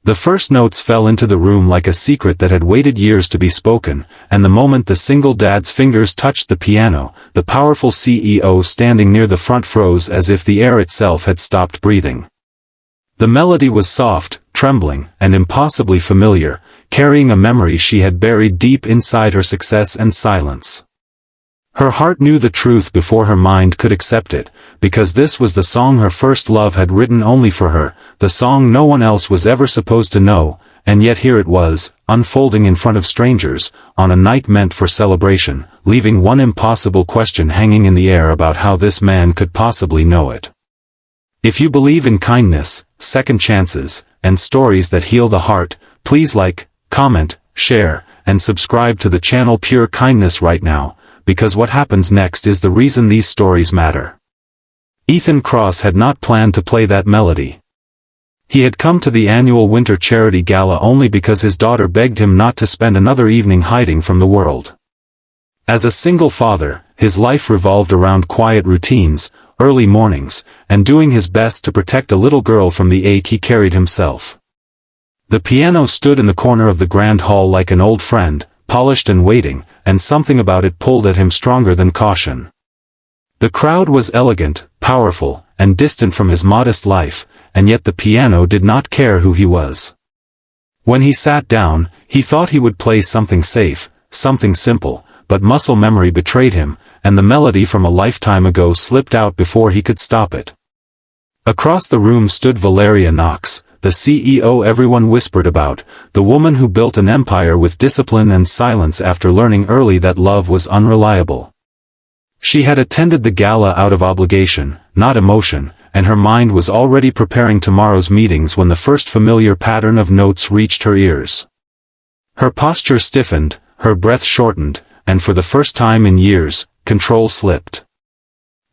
The first notes fell into the room like a secret that had waited years to be spoken, and the moment the single dad's fingers touched the piano, the powerful CEO standing near the front froze as if the air itself had stopped breathing. The melody was soft, trembling, and impossibly familiar, carrying a memory she had buried deep inside her success and silence. Her heart knew the truth before her mind could accept it, because this was the song her first love had written only for her, the song no one else was ever supposed to know, and yet here it was, unfolding in front of strangers, on a night meant for celebration, leaving one impossible question hanging in the air about how this man could possibly know it. If you believe in kindness, second chances, and stories that heal the heart, please like, comment, share, and subscribe to the channel Pure Kindness right now, because what happens next is the reason these stories matter. Ethan Cross had not planned to play that melody. He had come to the annual winter charity gala only because his daughter begged him not to spend another evening hiding from the world. As a single father, his life revolved around quiet routines, early mornings, and doing his best to protect a little girl from the ache he carried himself. The piano stood in the corner of the grand hall like an old friend, polished and waiting, and something about it pulled at him stronger than caution. The crowd was elegant, powerful, and distant from his modest life, and yet the piano did not care who he was. When he sat down, he thought he would play something safe, something simple, but muscle memory betrayed him, and the melody from a lifetime ago slipped out before he could stop it. Across the room stood Valeria Knox, the CEO everyone whispered about, the woman who built an empire with discipline and silence after learning early that love was unreliable. She had attended the gala out of obligation, not emotion, and her mind was already preparing tomorrow's meetings when the first familiar pattern of notes reached her ears. Her posture stiffened, her breath shortened, and for the first time in years, control slipped.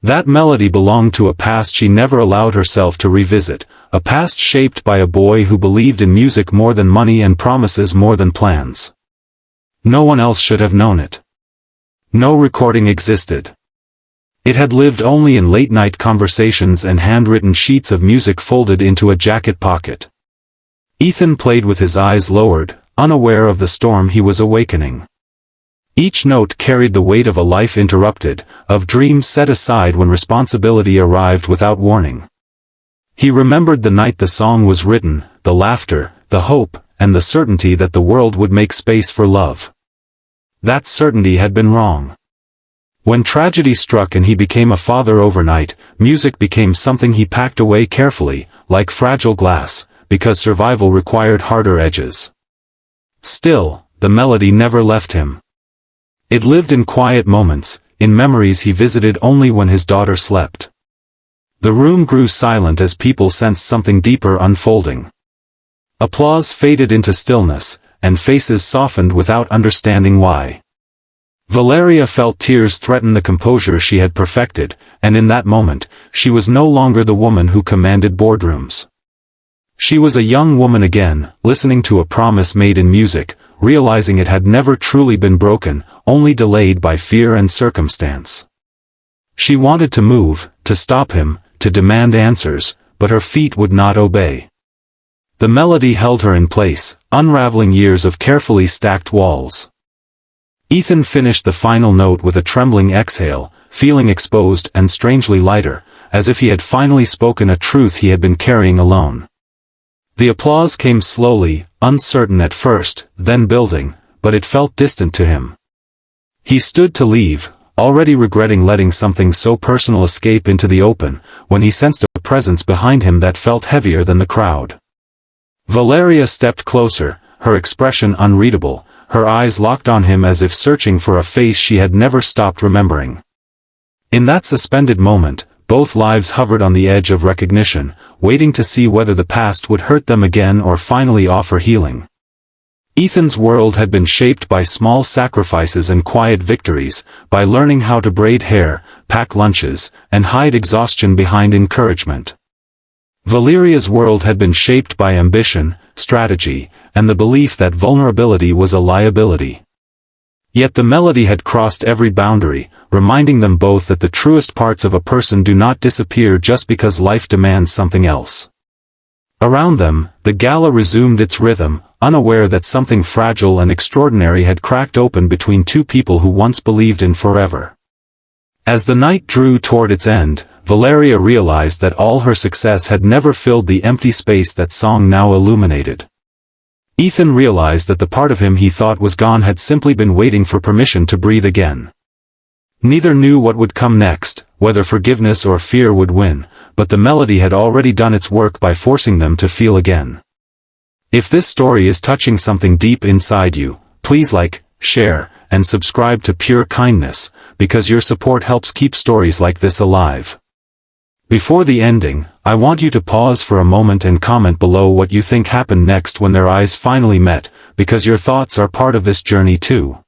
That melody belonged to a past she never allowed herself to revisit, a past shaped by a boy who believed in music more than money and promises more than plans. No one else should have known it. No recording existed. It had lived only in late-night conversations and handwritten sheets of music folded into a jacket pocket. Ethan played with his eyes lowered, unaware of the storm he was awakening. Each note carried the weight of a life interrupted, of dreams set aside when responsibility arrived without warning. He remembered the night the song was written, the laughter, the hope, and the certainty that the world would make space for love. That certainty had been wrong. When tragedy struck and he became a father overnight, music became something he packed away carefully, like fragile glass, because survival required harder edges. Still, the melody never left him. It lived in quiet moments, in memories he visited only when his daughter slept. The room grew silent as people sensed something deeper unfolding. Applause faded into stillness, and faces softened without understanding why. Valeria felt tears threaten the composure she had perfected, and in that moment, she was no longer the woman who commanded boardrooms. She was a young woman again, listening to a promise made in music, realizing it had never truly been broken, only delayed by fear and circumstance. She wanted to move, to stop him, to demand answers, but her feet would not obey. The melody held her in place, unraveling years of carefully stacked walls. Ethan finished the final note with a trembling exhale, feeling exposed and strangely lighter, as if he had finally spoken a truth he had been carrying alone. The applause came slowly, uncertain at first, then building, but it felt distant to him. He stood to leave, already regretting letting something so personal escape into the open, when he sensed a presence behind him that felt heavier than the crowd. Valeria stepped closer, her expression unreadable, her eyes locked on him as if searching for a face she had never stopped remembering. In that suspended moment, both lives hovered on the edge of recognition, waiting to see whether the past would hurt them again or finally offer healing. Ethan's world had been shaped by small sacrifices and quiet victories, by learning how to braid hair, pack lunches, and hide exhaustion behind encouragement. Valeria's world had been shaped by ambition, strategy, and the belief that vulnerability was a liability. Yet the melody had crossed every boundary, reminding them both that the truest parts of a person do not disappear just because life demands something else. Around them, the gala resumed its rhythm, unaware that something fragile and extraordinary had cracked open between two people who once believed in forever. As the night drew toward its end, Valeria realized that all her success had never filled the empty space that song now illuminated. Ethan realized that the part of him he thought was gone had simply been waiting for permission to breathe again. Neither knew what would come next, whether forgiveness or fear would win, but the melody had already done its work by forcing them to feel again. If this story is touching something deep inside you, please like, share, and subscribe to Pure Kindness, because your support helps keep stories like this alive. Before the ending, I want you to pause for a moment and comment below what you think happened next when their eyes finally met, because your thoughts are part of this journey too.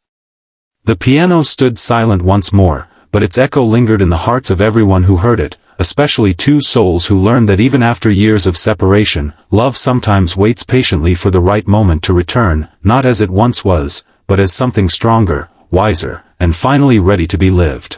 The piano stood silent once more, but its echo lingered in the hearts of everyone who heard it, especially two souls who learned that even after years of separation, love sometimes waits patiently for the right moment to return, not as it once was, but as something stronger, wiser, and finally ready to be lived.